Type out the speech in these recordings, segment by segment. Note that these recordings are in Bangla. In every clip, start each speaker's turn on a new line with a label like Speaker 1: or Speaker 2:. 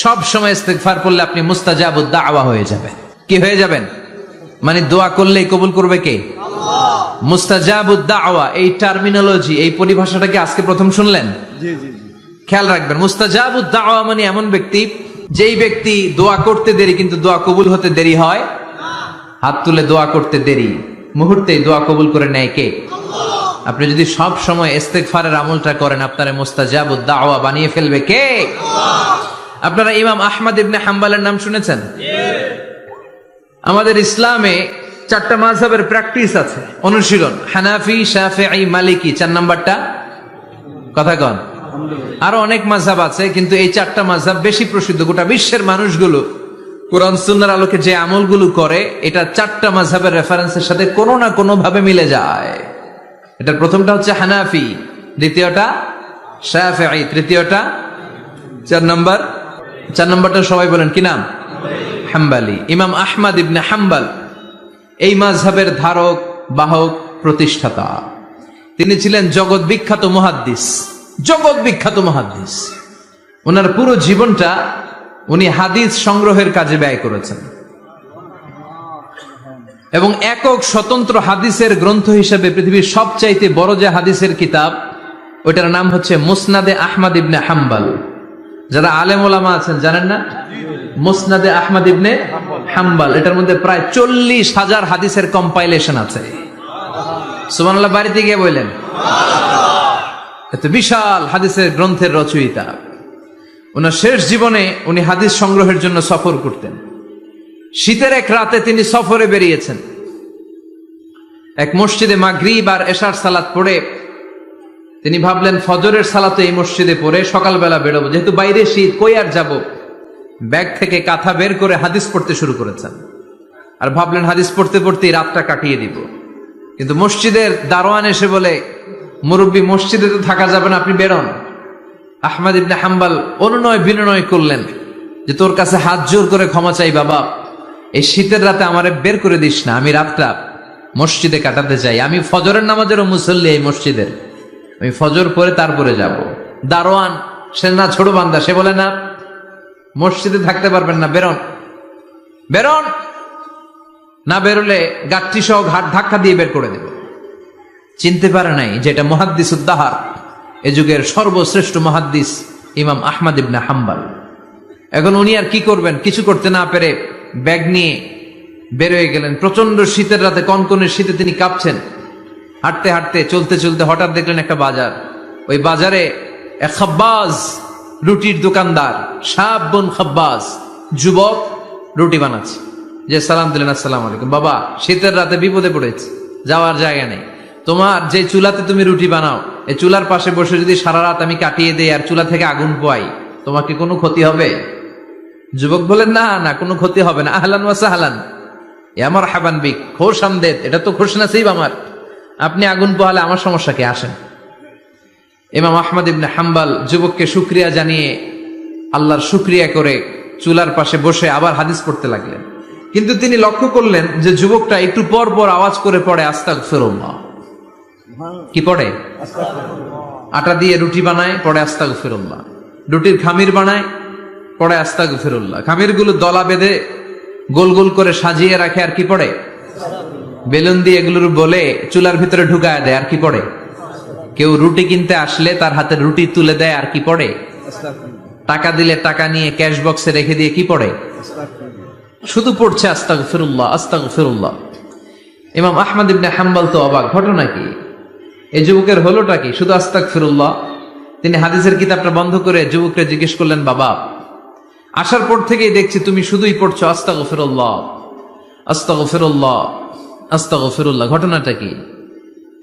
Speaker 1: সব সময় ইস্তেগফার করলে আপনি মুস্তাজাবুদ দাওয়া হয়ে যাবেন। কি হয়ে যাবেন? মানে দোয়া করলেই কবুল করবে কে? আল্লাহ। মুস্তাজাবুদ দাওয়া, এই টার্মিনোলজি, এই পরিভাষাটা কি আজকে প্রথম শুনলেন?
Speaker 2: জি জি জি।
Speaker 1: খেয়াল রাখবেন, মুস্তাজাবুদ দাওয়া মানে এমন ব্যক্তি, যেই ব্যক্তি দোয়া করতে দেরি কিন্তু দোয়া কবুল হতে দেরি হয়। হাত তুলে দোয়া করতে দেরি, মুহূর্তেই দোয়া কবুল করে নেয় কে? আল্লাহ। আপনি যদি সব সময় ইস্তেগফারের আমলটা করেন, আপনারা মুস্তাজাবুদ দাওয়া বানিয়ে ফেলবে কে? আল্লাহ। আপনারা ইমাম আহমদ ইবনে হাম্বলের নাম শুনেছেন? আমাদের ইসলামে 4টা মাযহাবের প্র্যাকটিস আছে, অনুশীলন। হানাফি, শাফিঈ, মালিকি, 4 নাম্বারটা কথা কন। আরো অনেক মাযহাব আছে, কিন্তু এই 4টা মাযহাব বেশি প্রসিদ্ধ। গোটা বিশ্বের মানুষগুলো কোরআন সুন্নাহর আলোকে যে আমলগুলো করে, এটা 4টা মাযহাবের রেফারেন্সের সাথে কোনো না কোনো ভাবে মিলে যায়। এটার প্রথমটা হচ্ছে হানাফি, দ্বিতীয়টা শাফিঈ, তৃতীয়টা 4 নাম্বারটা সবাই বলেন কি নাম? হাম্বলি। ইমাম আহমদ ইবনে হাম্বল এই মাযহাবের ধারক, বাহক, প্রতিষ্ঠাতা। তিনি ছিলেন জগৎ বিখ্যাত মুহাদ্দিস, ওনার পুরো জীবনটা উনি হাদিস সংগ্রহের কাজে ব্যয় করেছেন, এবং একক স্বতন্ত্র হাদিসের গ্রন্থ হিসেবে পৃথিবীর সবচাইতে বড় যে হাদিসের কিতাব, ওইটার নাম হচ্ছে মুসনাদে আহমদ ইবনে হাম্বল। যারা আলেম ওলামা আছেন জানেন না? মুসনাদে আহমদ ইবনে হাম্বল, এটার মধ্যে প্রায় 40,000 হাদিসের কম্পাইলেশন আছে। সুবহানাল্লাহ, বাড়িতে গিয়ে বললেন এত বিশাল হাদিসের গ্রন্থের রচয়িতা। ওনার শেষ জীবনে উনি হাদিস সংগ্রহের জন্য সফর করতেন। শীতের এক রাতে তিনি সফরে বেরিয়েছেন। এক মসজিদে মাগরিব আর এশার সালাত পড়ে তিনি ভাবলেন ফজরের সালাতে এই মসজিদে পড়ে সকালবেলা বেরোবো, যেহেতু বাইরে শীত, কই আর যাব। ব্যাগ থেকে কাঁথা বের করে হাদিস পড়তে শুরু করেছেন, আর ভাবলেন হাদিস পড়তে পড়তেই রাতটা কাটিয়ে দিব। কিন্তু মসজিদের দারোয়ান এসে বলে, মুরব্বী, মসজিদে তো থাকা যাবে না, আপনি বেরোন। আহমদ ইবনে হাম্বল অনুনয় বিনয় করলেন যে তোর কাছে হাত জোর করে ক্ষমা চাই বাবা, এই শীতের রাতে আমারে বের করে দিস না, আমি রাতটা মসজিদে কাটাতে চাই। আমি ফজরের নামাজেরও মুসল্লি এই মসজিদের, আমি ফজর পরে তারপরে যাব। দারোয়ান সে না ছোট বান্দা, সে বলে না, মসজিদে থাকতে পারবেন না, বেরোন, না বেরোলে গাঠটি সহ ঘাট ধাক্কা দিয়ে বের করে দেব। চিনতে পারে নাই যে এটা মুহাদ্দিস উদ্দাহার, এ যুগের সর্বশ্রেষ্ঠ মুহাদ্দিস ইমাম আহমদ ইবনে হাম্বল। এখন উনি আর কি করবেন, কিছু করতে না পেরে ব্যাগ নিয়ে বের হয়ে গেলেন। প্রচন্ড শীতের রাতে, কনকনের শীতে তিনি কাঁপছেন। হাঁটতে হাঁটতে, চলতে চলতে হঠাৎ দেখলেন একটা বাজার। ওই বাজারে এক খাব্বাজ, রুটির দোকানদার, শাবুন খাব্বাজ, যুবক রুটি বানাচ্ছে। যে সালাম দিলেন, আসসালামু আলাইকুম। বাবা, শীতের রাতে বিপদে পড়েছে, যাওয়ার জায়গা নেই। তোমার যে চুলাতে তুমি রুটি বানাও, এই চুলার পাশে বসে যদি সারা রাত আমি কাটিয়ে দেই আর চুলা থেকে আগুন পোয়াই, তোমাকে কোনো ক্ষতি হবে? যুবক বলেন, না না, কোনো ক্ষতি হবে না। আহলান ওয়া সাহলান, ইয়া মারহাবান বিক, খোশ আমদেদ, এটা তো খুশ নসিব আমার, আপনি আগুন পোহালে আমার সমস্যা কি, আসেন। ইমাম আহমদ ইবনে হাম্বল যুবককে শুকরিয়া জানিয়ে, আল্লাহর শুকরিয়া করে চুলার পাশে বসে আবার হাদিস পড়তে লাগলেন। কিন্তু তিনি লক্ষ্য করলেন যে যুবকটা একটু পর পর আওয়াজ করে পড়ে আস্তাগফিরুল্লাহ। কি পড়ে? আটা দিয়ে রুটি বানায়, পড়ে আস্তাগফিরুল্লাহ। রুটির খামির বানায়, পড়ে আস্তাগফিরুল্লাহ। খামিরগুলো দলা বেঁধে গোল গোল করে সাজিয়ে রাখে, আর কি পড়ে? বেলুন দিয়ে এগুলোর বলে চুলার ভিতরে ঢুকায় দেয়, আর কি পড়ে? কেউ রুটি কিনতে আসলে তার হাতে রুটি তুলে দেয়, আর কি পড়ে? টাকা দিলে টাকা নিয়ে ক্যাশ বক্সে রেখে দিয়ে কি পড়ে? শুধু পড়ছে আস্তাগফিরুল্লাহ, আস্তাগফিরুল্লাহ। ইমাম আহমদ ইবনে হাম্বল তো অবাক, ঘটনা কি, এই যুবকের হলোটা কি? শুধু আস্তাগফিরুল্লাহ। তিনি হাদিসের কিতাবটা বন্ধ করে যুবককে জিজ্ঞেস করলেন, বাবা, আসার পর থেকেই দেখছি তুমি শুধুই পড়ছো আস্তাগফিরুল্লাহ, আস্তাগফিরুল্লাহ, আস্তাগফিরুল্লাহ, ঘটনাটা কি?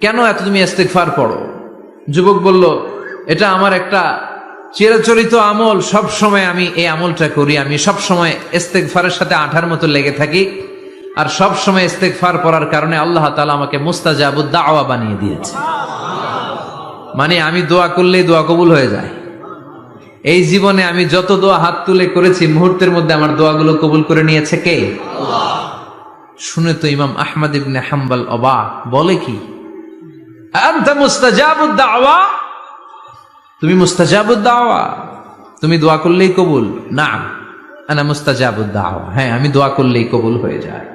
Speaker 1: কেন এত তুমি ইস্তেগফার পড়ো? যুবক বলল, এটা আমার একটা চিরাচরিত আমল, সব সময় আমি এই আমলটা করি। আমি সব সময় ইস্তেগফারের সাথে আঠার মতো লেগে থাকি, আর সব সময় ইস্তেগফার পড়ার কারণে আল্লাহ তাআলা আমাকে মুস্তাজাবুদ দাওয়া বানিয়ে দিয়েছে। মানে আমি দোয়া করলেই দোয়া কবুল হয়ে যায়। এই জীবনে আমি যত দোয়া হাত তুলে করেছি, মুহূর্তের মধ্যে আমার দোয়াগুলো কবুল করে নিয়েছে কে? আল্লাহ। শুনে তো ইমাম আহমদ ইবনে হাম্বল অবাক, বলে কি, আনতা মুস্তাজাবুদ দাওয়া, তুমি মুস্তাজাবুদ দাওয়া? তুমি দোয়া করলেই কবুল? না, আনা মুস্তাজাবুদ দাওয়া। হ্যাঁ, আমি দোয়া করলেই কবুল হয়ে যায়।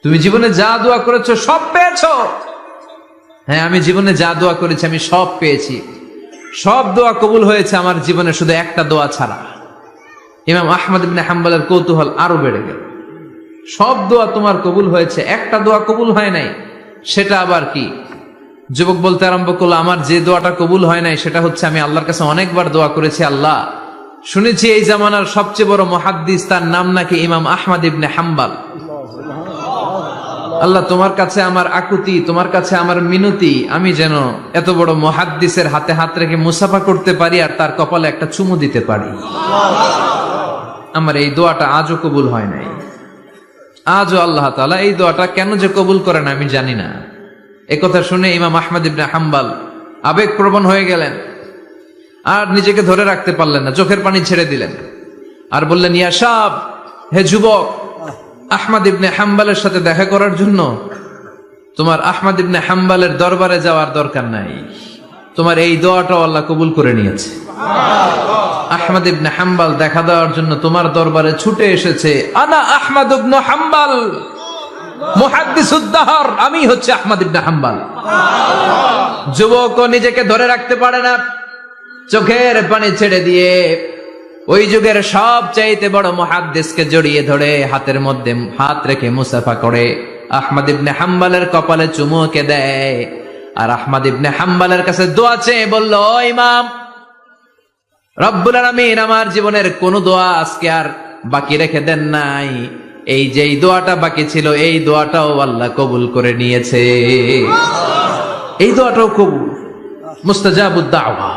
Speaker 1: তুমি জীবনে যা দোয়া করেছো সব পেয়েছো? হ্যাঁ, আমি জীবনে যা দোয়া করেছি আমি সব পেয়েছি। সব দোয়া কবুল হয়েছে আমার জীবনে, শুধু একটা দোয়া ছাড়া। ইমাম আহমদ ইবনে হাম্বলের কৌতূহল আরো বেড়ে গেল। সব দোয়া তোমার কবুল হয়েছে, একটা দোয়া কবুল হয় নাই, সেটা আবার কি? যুবক বলতে আরম্ভ করলো, আমার যে দোয়াটা কবুল হয় নাই সেটা হচ্ছে আমি আল্লাহর কাছে অনেকবার দোয়া করেছি, আল্লাহ শুনেছি এই জামানার সবচেয়ে বড় মুহাদ্দিস, তার নাম নাকি ইমাম আহমদ ইবনে হাম্বল। আল্লাহ, তোমার কাছে আমার আকুতি, তোমার কাছে আমার মিনতি, আমি যেন এত বড় মুহাদ্দিসের হাতে হাত রেখে মুসাফা করতে পারি আর তার কপালে একটা চুমু দিতে পারি। আমার এই দোয়াটা আজও কবুল হয় নাই। আজও আল্লাহ তাআলা এই দোয়াটা কেন যে কবুল করেন আমি জানি না। একথা শুনে ইমাম আহমদ ইবনে হাম্বল আবেগপ্রবণ হয়ে গেলেন, আর নিজেকে ধরে রাখতে পারলেন না, চোখের পানি ছেড়ে দিলেন আর বললেন, ইয়া শাব, হে যুবক, আহমদ ইবনে হাম্বলের সাথে দেখা করার জন্য তোমার আহমদ ইবনে হাম্বলের দরবারে যাওয়ার দরকার নাই, তোমার এই দোয়াটাও আল্লাহ কবুল করে নিয়েছে। আহমদ ইবনে হাম্বল দেখা দেওয়ার জন্য তোমার দরবারে ছুটে এসেছে। আনা আহমদ ইবনে হাম্বল মুহাদ্দিসুদ দাহর, আমি হচ্ছে আহমদ ইবনে হাম্বল। যুবক নিজেকে ধরে রাখতে পারে না, চোখের পানি ছেড়ে দিয়ে ওই যুগের সবচাইতে বড় মুহাদ্দিসকে জড়িয়ে ধরে হাতের মধ্যে হাত রেখে মুসাফা করে আহমদ ইবনে হাম্বলের কপালে চুমুকে দেয়, আর আহমদ ইবনে হাম্বলের কাছে দোয়া চেয়ে বলল, ও ইমাম, রব্বুল আলামিন আমার জীবনের কোন দোয়া আজকে আর বাকি রেখে দেন নাই, এই যে এই দোয়াটা বাকি ছিল এই দোয়াটাও আল্লাহ কবুল করে নিয়েছে। এই দোয়াটাও কবুল, মুস্তাজাবুদ দাওয়া।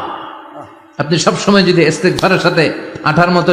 Speaker 1: আপনি সবসময় যদি ইস্তিগফারের সাথে আঠার মতো